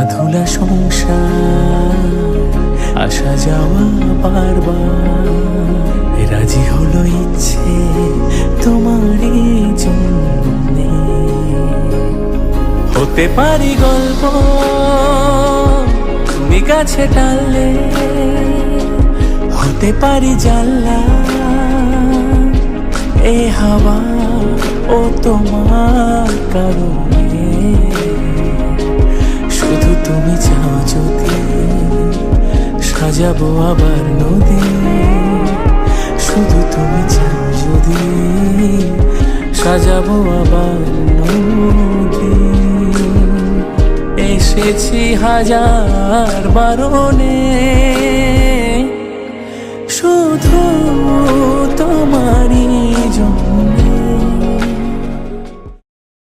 খেলাধুলা সংসার আসা যাওয়া বারবার রাজি হলো ইচ্ছে তোমারই জন্যে। হতে পারি গল্প তুমি কাছে টানলে, হতে পারি জানলা এ হাওয়া ও তোমার কারণে। শুধু তুমি চাও যদি সাজাবো আবার নদী, শুধু তুমি চাও যদি সাজাবো আবার নদী। এসেছি হাজার বারণে শুধু তোমারই